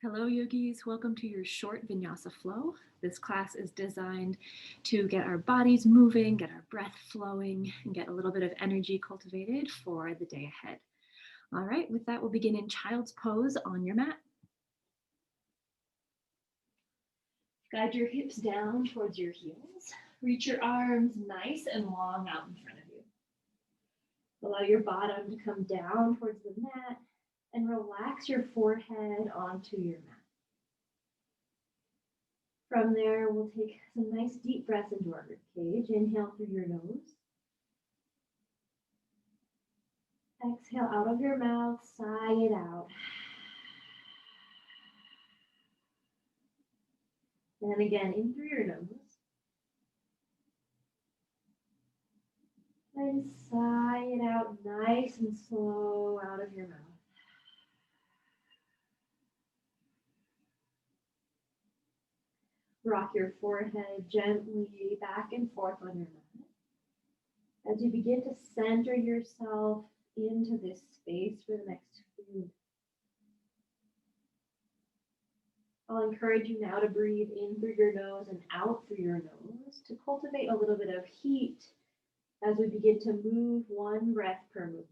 Hello yogis, welcome to your short vinyasa flow. This class is designed to get our bodies moving, get our breath flowing, and get a little bit of energy cultivated for the day ahead. All right, with that, we'll begin in child's pose on your mat. Guide your hips down towards your heels. Reach your arms nice and long out in front of you. Allow your bottom to come down towards the mat and relax your forehead onto your mat. From there, we'll take some nice deep breaths into our ribcage. Inhale through your nose. Exhale out of your mouth, sigh it out. And again, in through your nose. And sigh it out nice and slow out of your mouth. Rock your forehead gently back and forth on your mat. As you begin to center yourself into this space for the next few minutes. I'll encourage you now to breathe in through your nose and out through your nose to cultivate a little bit of heat as we begin to move one breath per movement.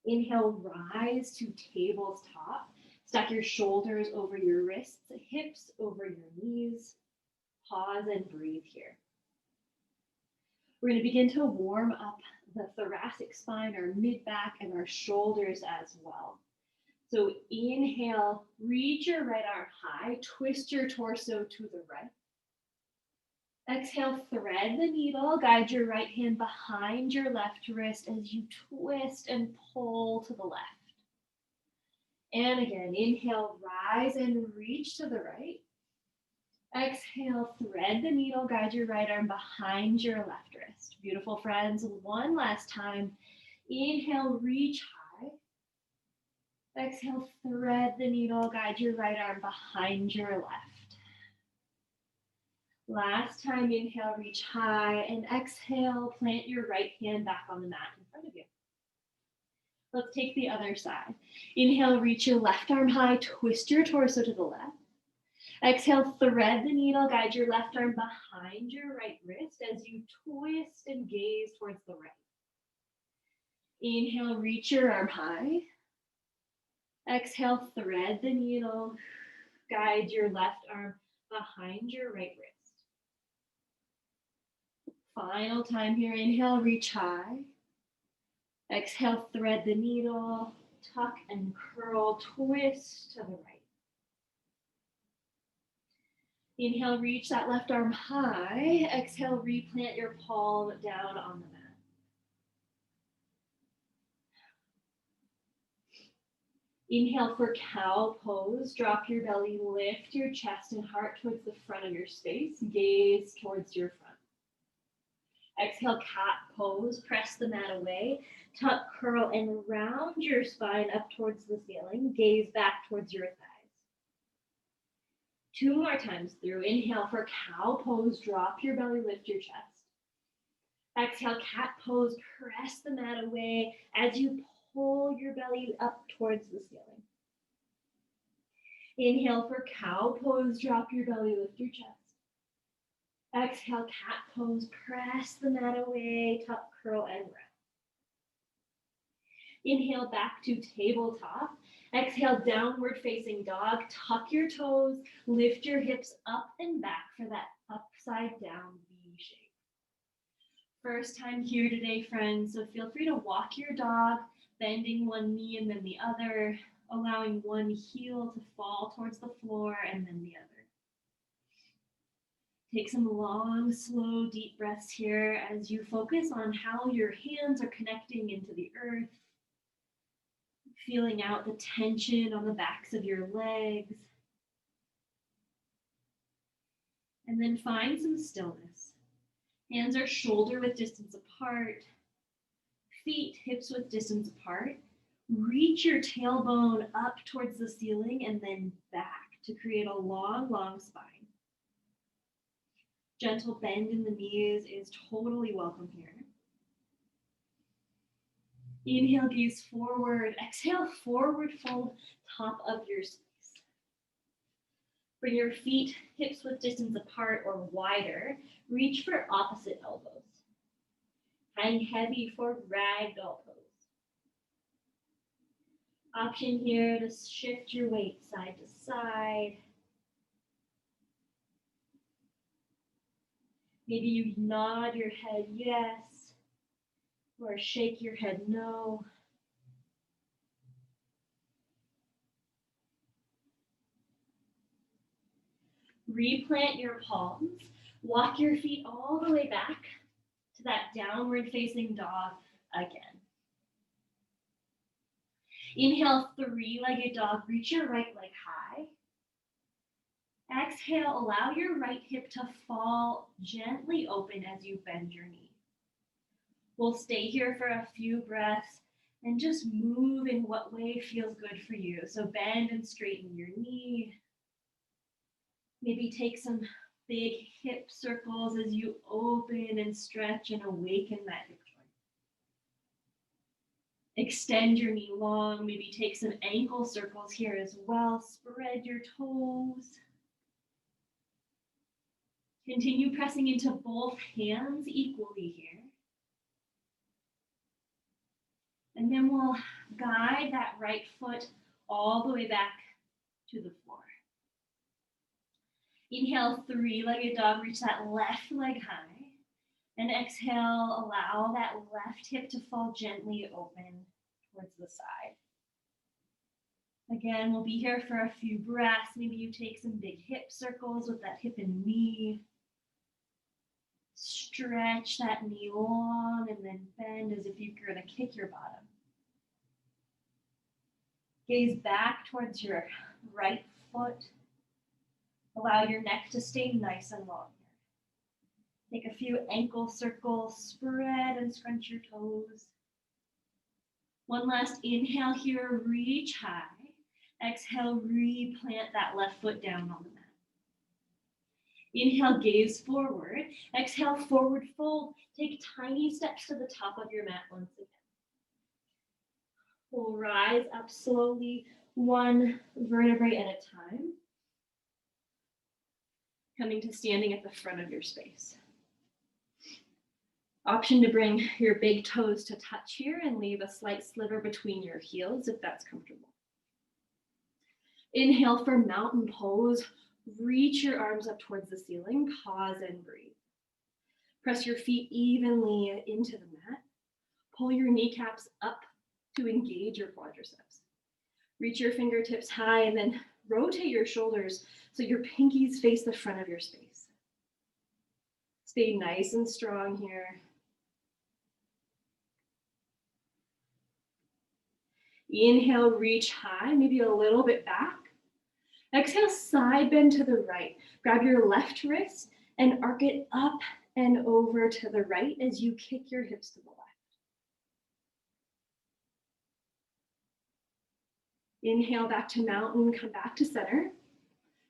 Inhale, rise to tabletop. Stack your shoulders over your wrists, hips over your knees. Pause and breathe here. We're going to begin to warm up the thoracic spine, our mid-back, and our shoulders as well. So inhale, reach your right arm high, twist your torso to the right. Exhale, thread the needle, guide your right hand behind your left wrist as you twist and pull to the left. And again, inhale, rise and reach to the right. Exhale, thread the needle, guide your right arm behind your left wrist. Beautiful, friends. One last time. Inhale, reach high. Exhale, thread the needle, guide your right arm behind your left. Last time, inhale, reach high, and exhale, plant your right hand back on the mat in front of you. Let's take the other side. Inhale, reach your left arm high, twist your torso to the left. Exhale, thread the needle, guide your left arm behind your right wrist as you twist and gaze towards the right. Inhale, reach your arm high. Exhale, thread the needle, guide your left arm behind your right wrist. Final time here, inhale, reach high. Exhale, thread the needle, tuck and curl, twist to the right. Inhale, reach that left arm high. Exhale, replant your palm down on the mat. Inhale for cow pose. Drop your belly, lift your chest and heart towards the front of your space. Gaze towards your front. Exhale, cat pose. Press the mat away. Tuck, curl, and round your spine up towards the ceiling. Gaze back towards your thighs. 2 more times through. Inhale for cow pose. Drop your belly, lift your chest. Exhale, cat pose. Press the mat away as you pull your belly up towards the ceiling. Inhale for cow pose. Drop your belly, lift your chest. Exhale, cat pose. Press the mat away. Tuck, curl, and round. Inhale back to tabletop. Exhale, downward facing dog. Tuck your toes, lift your hips up and back for that upside down V shape. First time here today, friends, so feel free to walk your dog, bending one knee and then the other, allowing one heel to fall towards the floor and then the other. Take some long, slow, deep breaths here as you focus on how your hands are connecting into the earth. Feeling out the tension on the backs of your legs. And then find some stillness. Hands are shoulder width distance apart. Feet hips width distance apart. Reach your tailbone up towards the ceiling and then back to create a long, long spine. Gentle bend in the knees is totally welcome here. Inhale, gaze forward. Exhale, forward fold, top of your space. Bring your feet hips width distance apart or wider. Reach for opposite elbows. Hang heavy for ragdoll pose. Option here to shift your weight side to side. Maybe you nod your head yes, or shake your head no. Replant your palms. Walk your feet all the way back to that downward facing dog again. Inhale, three-legged dog. Reach your right leg high. Exhale, allow your right hip to fall gently open as you bend your knee. We'll stay here for a few breaths and just move in what way feels good for you. So bend and straighten your knee. Maybe take some big hip circles as you open and stretch and awaken that hip joint. Extend your knee long. Maybe take some ankle circles here as well. Spread your toes. Continue pressing into both hands equally here. And then we'll guide that right foot all the way back to the floor. Inhale, three-legged dog. Reach that left leg high. And exhale, allow that left hip to fall gently open towards the side. Again, we'll be here for a few breaths. Maybe you take some big hip circles with that hip and knee. Stretch that knee long and then bend as if you're going to kick your bottom. Gaze back towards your right foot. Allow your neck to stay nice and long here. Take a few ankle circles, spread and scrunch your toes. One last inhale here, reach high. Exhale, replant that left foot down on the mat. Inhale, gaze forward. Exhale, forward fold. Take tiny steps to the top of your mat once again. We'll rise up slowly, one vertebrae at a time. Coming to standing at the front of your space. Option to bring your big toes to touch here and leave a slight sliver between your heels if that's comfortable. Inhale for mountain pose. Reach your arms up towards the ceiling. Pause and breathe. Press your feet evenly into the mat. Pull your kneecaps up to engage your quadriceps. Reach your fingertips high and then rotate your shoulders so your pinkies face the front of your space. Stay nice and strong here. Inhale, reach high, maybe a little bit back. Exhale, side bend to the right. Grab your left wrist and arc it up and over to the right as you kick your hips to the left. Inhale, back to mountain, come back to center.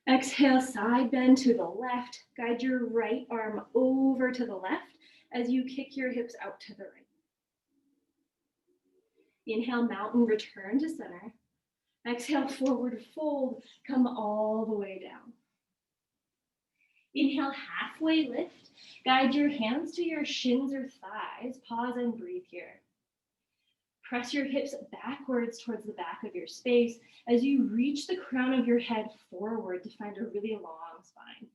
Exhale, side bend to the left. Guide your right arm over to the left as you kick your hips out to the right. Inhale, mountain, return to center. Exhale, forward fold, come all the way down. Inhale, halfway lift. Guide your hands to your shins or thighs. Pause and breathe here. Press your hips backwards towards the back of your space as you reach the crown of your head forward to find a really long spine.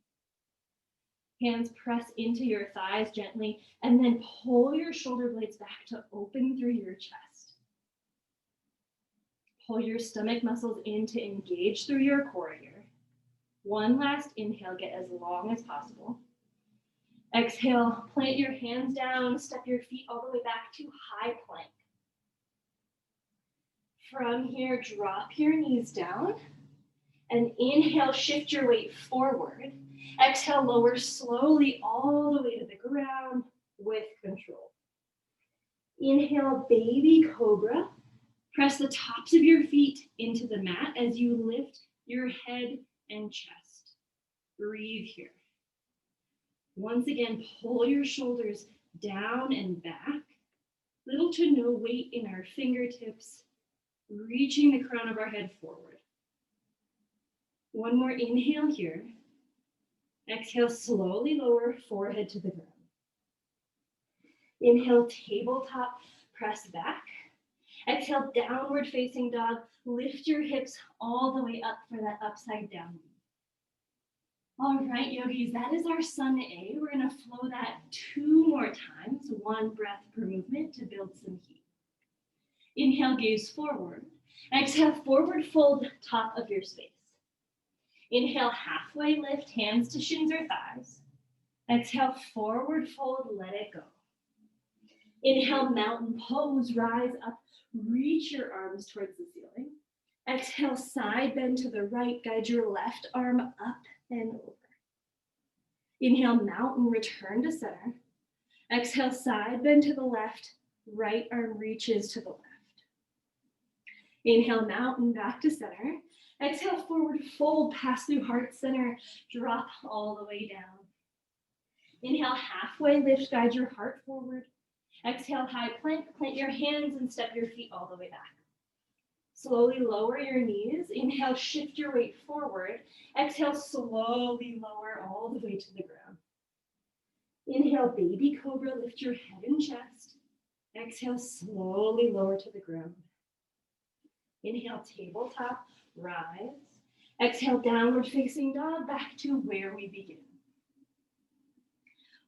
Hands press into your thighs gently and then pull your shoulder blades back to open through your chest. Pull your stomach muscles in to engage through your core here. One last inhale, get as long as possible. Exhale, plant your hands down, step your feet all the way back to high plank. From here, drop your knees down and inhale, shift your weight forward. Exhale, lower slowly all the way to the ground with control. Inhale, baby cobra. Press the tops of your feet into the mat as you lift your head and chest. Breathe here. Once again, pull your shoulders down and back. Little to no weight in our fingertips, reaching the crown of our head forward. One more inhale here. Exhale, slowly lower forehead to the ground. Inhale, tabletop, press back. Exhale, downward facing dog. Lift your hips all the way up for that upside down. All right, yogis, that is our Sun A. We're gonna flow that 2 more times, 1 breath per movement to build some heat. Inhale, gaze forward. Exhale, forward fold top of your space. Inhale, halfway lift, hands to shins or thighs. Exhale, forward fold, let it go. Inhale, mountain pose, rise up, reach your arms towards the ceiling. Exhale, side bend to the right, guide your left arm up and over. Inhale, mountain, return to center. Exhale, side bend to the left, right arm reaches to the left. Inhale, mountain, back to center. Exhale, forward fold, pass through heart center, drop all the way down. Inhale, halfway lift, guide your heart forward. Exhale, high plank, plant your hands and step your feet all the way back. Slowly lower your knees. Inhale, shift your weight forward. Exhale, slowly lower all the way to the ground. Inhale, baby cobra, lift your head and chest. Exhale, slowly lower to the ground. Inhale, tabletop, rise. Exhale, downward facing dog, back to where we begin.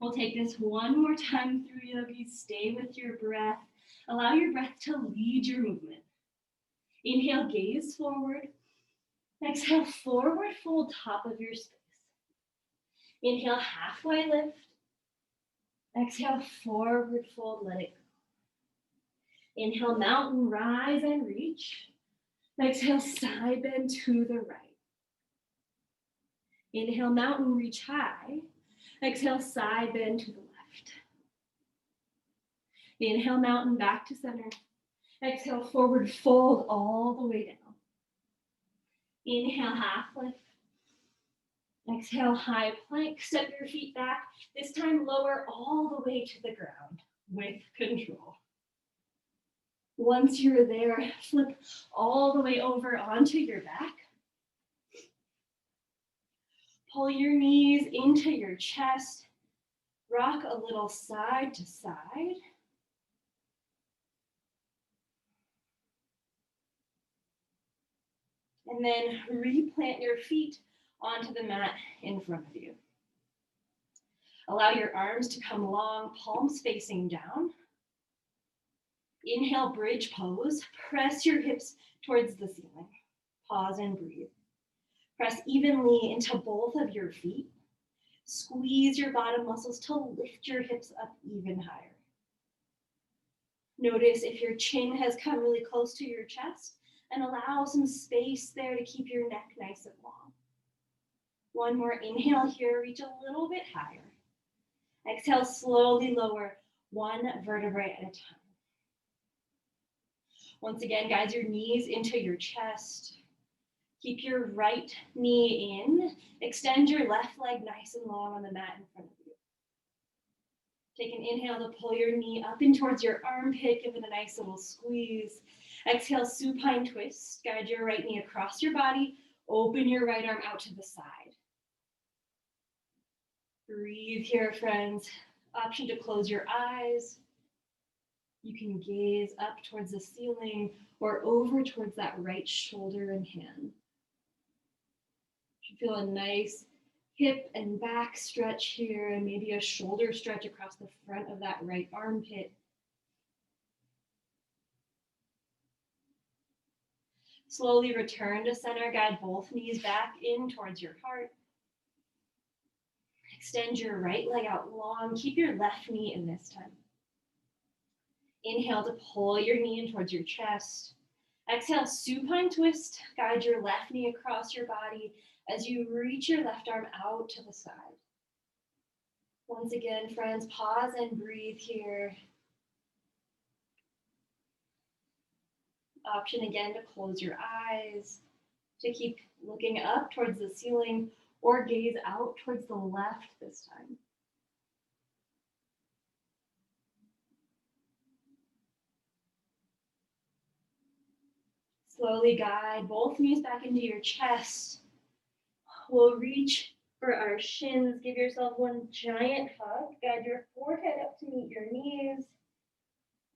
We'll take this one more time through, yogis. Stay with your breath. Allow your breath to lead your movement. Inhale, gaze forward. Exhale, forward fold top of your space. Inhale, halfway lift. Exhale, forward fold, let it go. Inhale, mountain, rise and reach. Exhale, side bend to the right. Inhale, mountain, reach high. Exhale, side bend to the left. Inhale, mountain, back to center. Exhale, forward fold all the way down. Inhale, half lift. Exhale, high plank. Step your feet back. This time, lower all the way to the ground with control. Once you're there, flip all the way over onto your back. Pull your knees into your chest. Rock a little side to side. And then replant your feet onto the mat in front of you. Allow your arms to come long, palms facing down. Inhale, bridge pose. Press your hips towards the ceiling. Pause and breathe. Press evenly into both of your feet. Squeeze your bottom muscles to lift your hips up even higher. Notice if your chin has come really close to your chest, and allow some space there to keep your neck nice and long. One more inhale here, reach a little bit higher. Exhale, slowly lower one vertebrae at a time. Once again, guide your knees into your chest. Keep your right knee in. Extend your left leg nice and long on the mat in front of you. Take an inhale to pull your knee up in towards your armpit, give it a nice little squeeze. Exhale, supine twist. Guide your right knee across your body. Open your right arm out to the side. Breathe here, friends. Option to close your eyes. You can gaze up towards the ceiling or over towards that right shoulder and hand. You should feel a nice hip and back stretch here, and maybe a shoulder stretch across the front of that right armpit. Slowly return to center. Guide both knees back in towards your heart. Extend your right leg out long. Keep your left knee in this time. Inhale to pull your knee in towards your chest. Exhale, supine twist. Guide your left knee across your body as you reach your left arm out to the side. Once again, friends, pause and breathe here. Option again to close your eyes, to keep looking up towards the ceiling or gaze out towards the left this time. Slowly guide both knees back into your chest. We'll reach for our shins. Give yourself one giant hug. Guide your forehead up to meet your knees.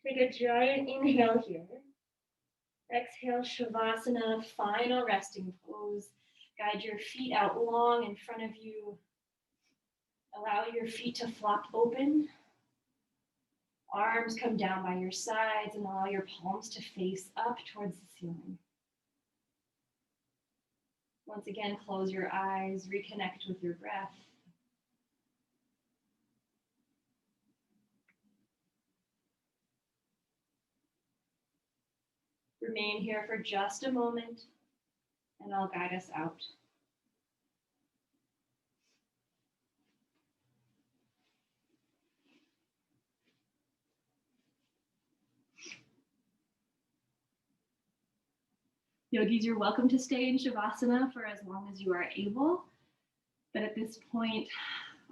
Take a giant inhale here. Exhale, Shavasana, final resting pose. Guide your feet out long in front of you. Allow your feet to flop open. Arms come down by your sides and allow your palms to face up towards the ceiling. Once again, close your eyes, reconnect with your breath. Remain here for just a moment, and I'll guide us out. Yogis, you're welcome to stay in Shavasana for as long as you are able. But at this point,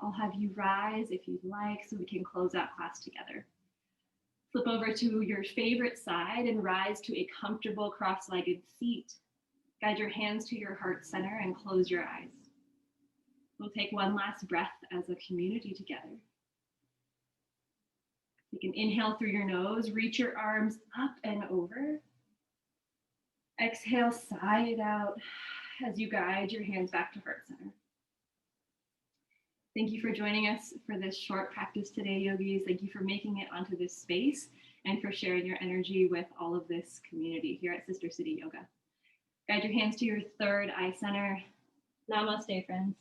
I'll have you rise if you'd like so we can close out class together. Flip over to your favorite side and rise to a comfortable cross-legged seat. Guide your hands to your heart center and close your eyes. We'll take one last breath as a community together. Take an inhale through your nose, reach your arms up and over. Exhale, sigh it out as you guide your hands back to heart center. Thank you for joining us for this short practice today, yogis. Thank you for making it onto this space and for sharing your energy with all of this community here at Sister City Yoga. Guide your hands to your third eye center. Namaste, friends.